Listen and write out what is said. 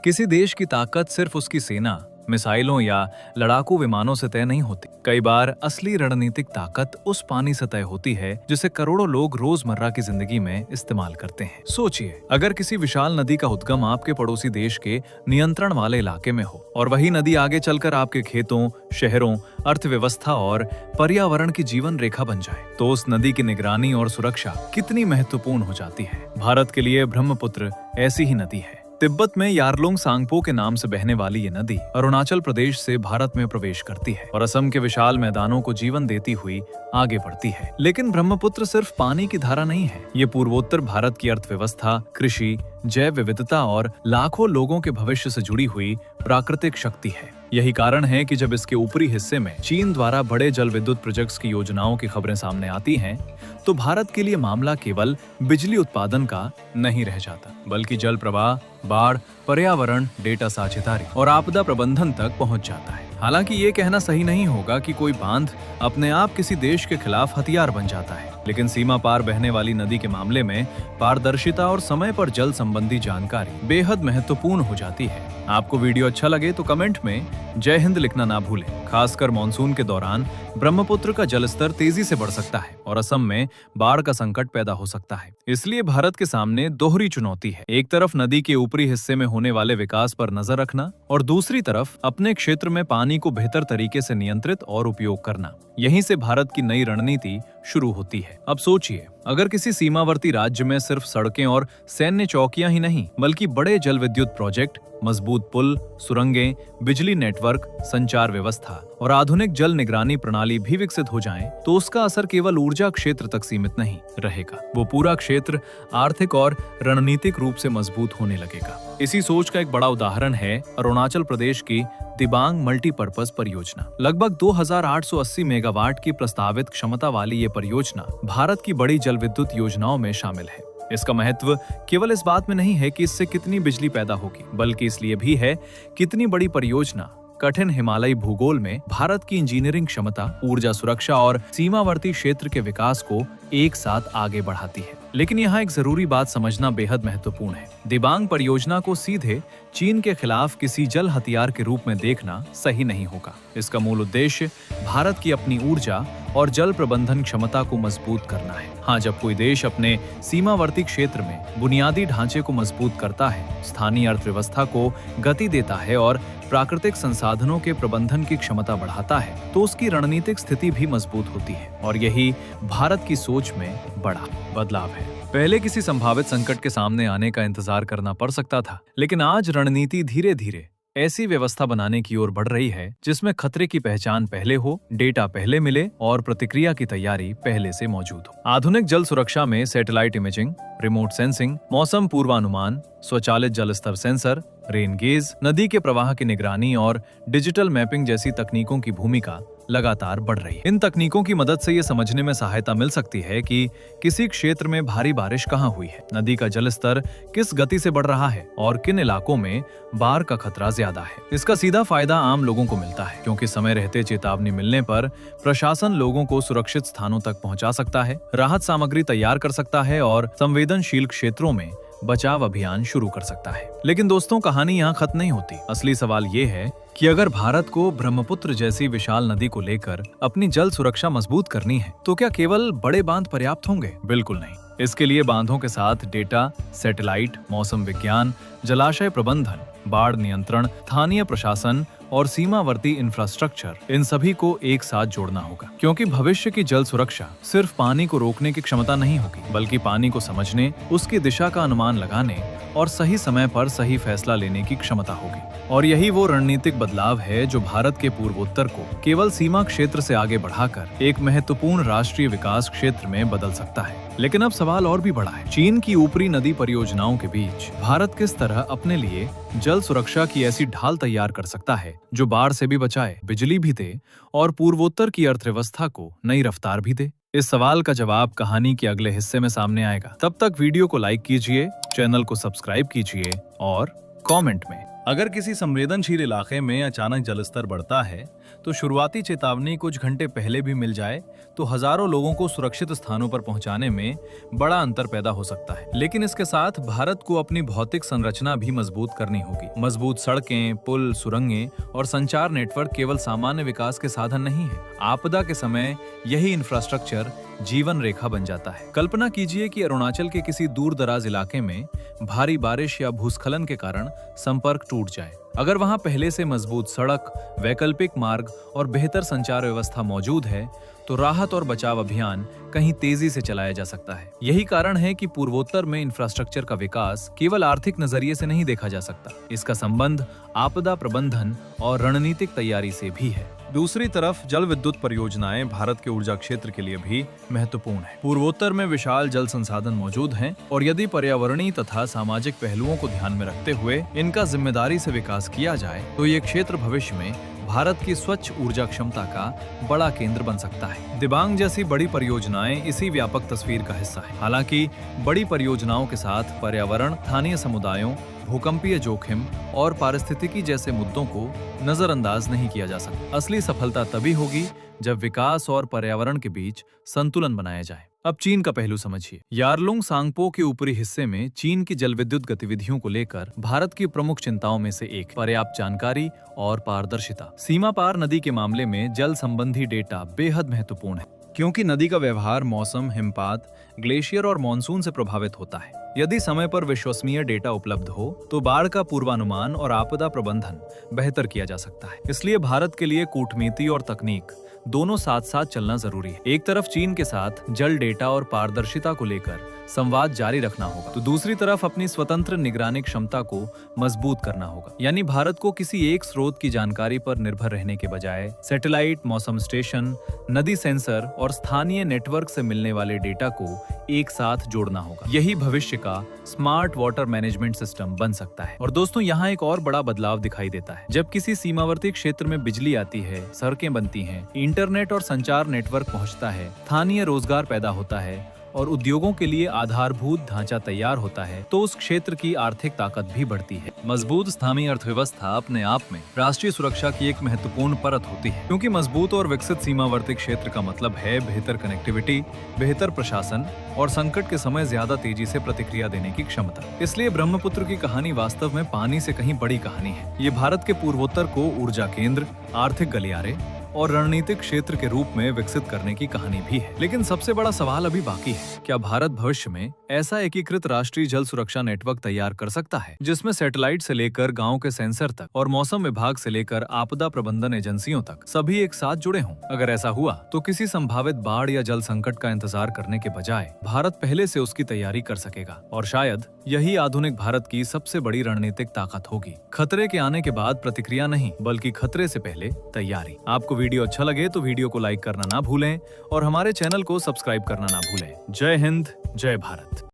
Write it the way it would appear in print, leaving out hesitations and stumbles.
किसी देश की ताकत सिर्फ उसकी सेना, मिसाइलों या लड़ाकू विमानों से तय नहीं होती। कई बार असली रणनीतिक ताकत उस पानी से तय होती है जिसे करोड़ों लोग रोजमर्रा की जिंदगी में इस्तेमाल करते हैं। सोचिए, अगर किसी विशाल नदी का उद्गम आपके पड़ोसी देश के नियंत्रण वाले इलाके में हो और वही नदी आगे चलकर आपके खेतों, शहरों, अर्थव्यवस्था और पर्यावरण की जीवन रेखा बन जाए, तो उस नदी की निगरानी और सुरक्षा कितनी महत्वपूर्ण हो जाती है। भारत के लिए ब्रह्मपुत्र ऐसी ही नदी है। तिब्बत में यारलुंग सांगपो के नाम से बहने वाली ये नदी अरुणाचल प्रदेश से भारत में प्रवेश करती है और असम के विशाल मैदानों को जीवन देती हुई आगे बढ़ती है। लेकिन ब्रह्मपुत्र सिर्फ पानी की धारा नहीं है, ये पूर्वोत्तर भारत की अर्थव्यवस्था, कृषि, जैव विविधता और लाखों लोगों के भविष्य से जुड़ी हुई प्राकृतिक शक्ति है। यही कारण है कि जब इसके ऊपरी हिस्से में चीन द्वारा बड़े जल विद्युत प्रोजेक्ट्स की योजनाओं की खबरें सामने आती हैं, तो भारत के लिए मामला केवल बिजली उत्पादन का नहीं रह जाता, बल्कि जल प्रवाह, बाढ़, पर्यावरण, डेटा साझेदारी और आपदा प्रबंधन तक पहुंच जाता है। हालांकि ये कहना सही नहीं होगा कि कोई बांध अपने आप किसी देश के खिलाफ हथियार बन जाता है, लेकिन सीमा पार बहने वाली नदी के मामले में पारदर्शिता और समय पर जल संबंधी जानकारी बेहद महत्वपूर्ण हो जाती है। आपको वीडियो अच्छा लगे तो कमेंट में जय हिंद लिखना ना भूलें। खासकर मॉनसून के दौरान ब्रह्मपुत्र का जलस्तर तेजी से बढ़ सकता है और असम में बाढ़ का संकट पैदा हो सकता है। इसलिए भारत के सामने दोहरी चुनौती है। एक तरफ नदी के ऊपरी हिस्से में होने वाले विकास पर नजर रखना और दूसरी तरफ अपने क्षेत्र में पानी को बेहतर तरीके से नियंत्रित और उपयोग करना। यहीं से भारत की नई रणनीति शुरू होती है। अब सोचिए, अगर किसी सीमावर्ती राज्य में सिर्फ सड़कें और सैन्य चौकियां ही नहीं, बल्कि बड़े जल विद्युत प्रोजेक्ट, मजबूत पुल, सुरंगें, बिजली नेटवर्क, संचार व्यवस्था और आधुनिक जल निगरानी प्रणाली भी विकसित हो जाएं, तो उसका असर केवल ऊर्जा क्षेत्र तक सीमित नहीं रहेगा। वो पूरा क्षेत्र आर्थिक और रणनीतिक रूप से मजबूत होने लगेगा। इसी सोच का एक बड़ा उदाहरण है अरुणाचल प्रदेश की दिबांग मल्टीपर्पज परियोजना। लगभग 2880 मेगावाट की प्रस्तावित क्षमता वाली ये परियोजना भारत की बड़ी जल विद्युत योजनाओं में शामिल है। इसका महत्व केवल इस बात में नहीं है कि इससे कितनी बिजली पैदा होगी, बल्कि इसलिए भी है कितनी बड़ी परियोजना कठिन हिमालयी भूगोल में भारत की इंजीनियरिंग क्षमता, ऊर्जा सुरक्षा और सीमावर्ती क्षेत्र के विकास को एक साथ आगे बढ़ाती है। लेकिन यहाँ एक जरूरी बात समझना बेहद महत्वपूर्ण है। दिबांग परियोजना को सीधे चीन के खिलाफ किसी जल हथियार के रूप में देखना सही नहीं होगा। इसका मूल उद्देश्य भारत की अपनी ऊर्जा और जल प्रबंधन क्षमता को मजबूत करना है। हाँ, जब कोई देश अपने सीमावर्ती क्षेत्र में बुनियादी ढांचे को मजबूत करता है, स्थानीय अर्थव्यवस्था को गति देता है और प्राकृतिक संसाधनों के प्रबंधन की क्षमता बढ़ाता है, तो उसकी रणनीतिक स्थिति भी मजबूत होती है। और यही भारत की सोच में बड़ा बदलाव है। पहले किसी संभावित संकट के सामने आने का इंतजार करना पड़ सकता था, लेकिन आज रणनीति धीरे धीरे ऐसी व्यवस्था बनाने की ओर बढ़ रही है जिसमें खतरे की पहचान पहले हो, डेटा पहले मिले और प्रतिक्रिया की तैयारी पहले से मौजूद हो। आधुनिक जल सुरक्षा में सैटेलाइट इमेजिंग, रिमोट सेंसिंग, मौसम पूर्वानुमान, स्वचालित जल स्तर सेंसर, रेन गेज, नदी के प्रवाह की निगरानी और डिजिटल मैपिंग जैसी तकनीकों की भूमिका लगातार बढ़ रही है। इन तकनीकों की मदद से ये समझने में सहायता मिल सकती है कि किसी क्षेत्र में भारी बारिश कहाँ हुई है, नदी का जल स्तर किस गति से बढ़ रहा है और किन इलाकों में बाढ़ का खतरा ज्यादा है। इसका सीधा फायदा आम लोगों को मिलता है, क्योंकि समय रहते चेतावनी मिलने पर प्रशासन लोगों को सुरक्षित स्थानों तक पहुंचा सकता है, राहत सामग्री तैयार कर सकता है और संवेदनशील क्षेत्रों में बचाव अभियान शुरू कर सकता है। लेकिन दोस्तों, कहानी यहाँ खत्म नहीं होती। असली सवाल ये है कि अगर भारत को ब्रह्मपुत्र जैसी विशाल नदी को लेकर अपनी जल सुरक्षा मजबूत करनी है, तो क्या केवल बड़े बांध पर्याप्त होंगे? बिल्कुल नहीं। इसके लिए बांधों के साथ डेटा, सैटेलाइट, मौसम विज्ञान, जलाशय प्रबंधन, बाढ़ नियंत्रण, स्थानीय प्रशासन और सीमावर्ती इंफ्रास्ट्रक्चर, इन सभी को एक साथ जोड़ना होगा। क्योंकि भविष्य की जल सुरक्षा सिर्फ पानी को रोकने की क्षमता नहीं होगी, बल्कि पानी को समझने, उसकी दिशा का अनुमान लगाने और सही समय पर सही फैसला लेने की क्षमता होगी। और यही वो रणनीतिक बदलाव है जो भारत के पूर्वोत्तर को केवल सीमा क्षेत्र से आगे बढ़ाकर एक महत्वपूर्ण राष्ट्रीय विकास क्षेत्र में बदल सकता है। लेकिन अब सवाल और भी बड़ा है। चीन की ऊपरी नदी परियोजनाओं के बीच भारत किस तरह अपने लिए जल सुरक्षा की ऐसी ढाल तैयार कर सकता है जो बाढ़ से भी बचाए, बिजली भी दे और पूर्वोत्तर की अर्थव्यवस्था को नई रफ्तार भी दे? इस सवाल का जवाब कहानी के अगले हिस्से में सामने आएगा। तब तक वीडियो को लाइक कीजिए, चैनल को सब्सक्राइब कीजिए और कमेंट में अगर किसी संवेदनशील इलाके में अचानक जलस्तर बढ़ता है तो शुरुआती चेतावनी कुछ घंटे पहले भी मिल जाए तो हजारों लोगों को सुरक्षित स्थानों पर पहुंचाने में बड़ा अंतर पैदा हो सकता है। लेकिन इसके साथ भारत को अपनी भौतिक संरचना भी मजबूत करनी होगी। मजबूत सड़कें, पुल, सुरंगें और संचार नेटवर्क केवल सामान्य विकास के साधन नहीं है। आपदा के समय यही इंफ्रास्ट्रक्चर जीवन रेखा बन जाता है। कल्पना कीजिए कि अरुणाचल के किसी दूर दराज इलाके में भारी बारिश या भूस्खलन के कारण संपर्क टूट जाए। अगर वहां पहले से मजबूत सड़क, वैकल्पिक मार्ग और बेहतर संचार व्यवस्था मौजूद है तो राहत और बचाव अभियान कहीं तेजी से चलाया जा सकता है। यही कारण है कि पूर्वोत्तर में इंफ्रास्ट्रक्चर का विकास केवल आर्थिक नजरिए से नहीं देखा जा सकता। इसका संबंध आपदा प्रबंधन और रणनीतिक तैयारी से भी है। दूसरी तरफ जल विद्युत परियोजनाएं भारत के ऊर्जा क्षेत्र के लिए भी महत्वपूर्ण है। पूर्वोत्तर में विशाल जल संसाधन मौजूद हैं और यदि पर्यावरणीय तथा सामाजिक पहलुओं को ध्यान में रखते हुए इनका जिम्मेदारी से विकास किया जाए तो ये क्षेत्र भविष्य में भारत की स्वच्छ ऊर्जा क्षमता का बड़ा केंद्र बन सकता है। दिबांग जैसी बड़ी परियोजनाएं इसी व्यापक तस्वीर का हिस्सा है। हालांकि बड़ी परियोजनाओं के साथ पर्यावरण, स्थानीय समुदायों, भूकंपीय जोखिम और पारिस्थितिकी जैसे मुद्दों को नजरअंदाज नहीं किया जा सकता। असली सफलता तभी होगी जब विकास और पर्यावरण के बीच संतुलन बनाया जाए। अब चीन का पहलू समझिए। यारलुंग सांगपो के ऊपरी हिस्से में चीन की जलविद्युत गतिविधियों को लेकर भारत की प्रमुख चिंताओं में से एक पर्याप्त जानकारी और पारदर्शिता। सीमा पार नदी के मामले में जल संबंधी डेटा बेहद महत्वपूर्ण है, क्योंकि नदी का व्यवहार मौसम, हिमपात, ग्लेशियर और मानसून से प्रभावित होता है। यदि समय पर विश्वसनीय डेटा उपलब्ध हो तो बाढ़ का पूर्वानुमान और आपदा प्रबंधन बेहतर किया जा सकता है। इसलिए भारत के लिए कूटनीति और तकनीक दोनों साथ साथ चलना जरूरी है। एक तरफ चीन के साथ जल डेटा और पारदर्शिता को लेकर संवाद जारी रखना होगा तो दूसरी तरफ अपनी स्वतंत्र निगरानी क्षमता को मजबूत करना होगा। यानी भारत को किसी एक स्रोत की जानकारी पर निर्भर रहने के बजाय सैटेलाइट, मौसम स्टेशन, नदी सेंसर और स्थानीय नेटवर्क से मिलने वाले डेटा को एक साथ जोड़ना होगा। यही भविष्य का स्मार्ट वाटर मैनेजमेंट सिस्टम बन सकता है। और दोस्तों, यहाँ एक और बड़ा बदलाव दिखाई देता है। जब किसी सीमावर्ती क्षेत्र में बिजली आती है, सड़कें बनती हैं, इंटरनेट और संचार नेटवर्क पहुंचता है, स्थानीय रोजगार पैदा होता है और उद्योगों के लिए आधारभूत ढांचा तैयार होता है तो उस क्षेत्र की आर्थिक ताकत भी बढ़ती है। मजबूत स्थानीय अर्थव्यवस्था अपने आप में राष्ट्रीय सुरक्षा की एक महत्वपूर्ण परत होती है, क्योंकि मजबूत और विकसित सीमावर्ती क्षेत्र का मतलब है बेहतर कनेक्टिविटी, बेहतर प्रशासन और संकट के समय ज्यादा तेजी से प्रतिक्रिया देने की क्षमता। इसलिए ब्रह्मपुत्र की कहानी वास्तव में पानी से कहीं बड़ी कहानी है। ये भारत के पूर्वोत्तर को ऊर्जा केंद्र, आर्थिक गलियारे और रणनीतिक क्षेत्र के रूप में विकसित करने की कहानी भी है। लेकिन सबसे बड़ा सवाल अभी बाकी है, क्या भारत भविष्य में ऐसा एकीकृत राष्ट्रीय जल सुरक्षा नेटवर्क तैयार कर सकता है जिसमें सैटेलाइट से लेकर गांव के सेंसर तक और मौसम विभाग से लेकर आपदा प्रबंधन एजेंसियों तक सभी एक साथ जुड़े हों? अगर ऐसा हुआ तो किसी संभावित बाढ़ या जल संकट का इंतजार करने के बजाय भारत पहले से उसकी तैयारी कर सकेगा। और शायद यही आधुनिक भारत की सबसे बड़ी रणनीतिक ताकत होगी। खतरे के आने के बाद प्रतिक्रिया नहीं, बल्कि खतरे से पहले तैयारी। आपको वीडियो अच्छा लगे तो वीडियो को लाइक करना ना भूलें और हमारे चैनल को सब्सक्राइब करना ना भूलें। जय हिंद, जय भारत।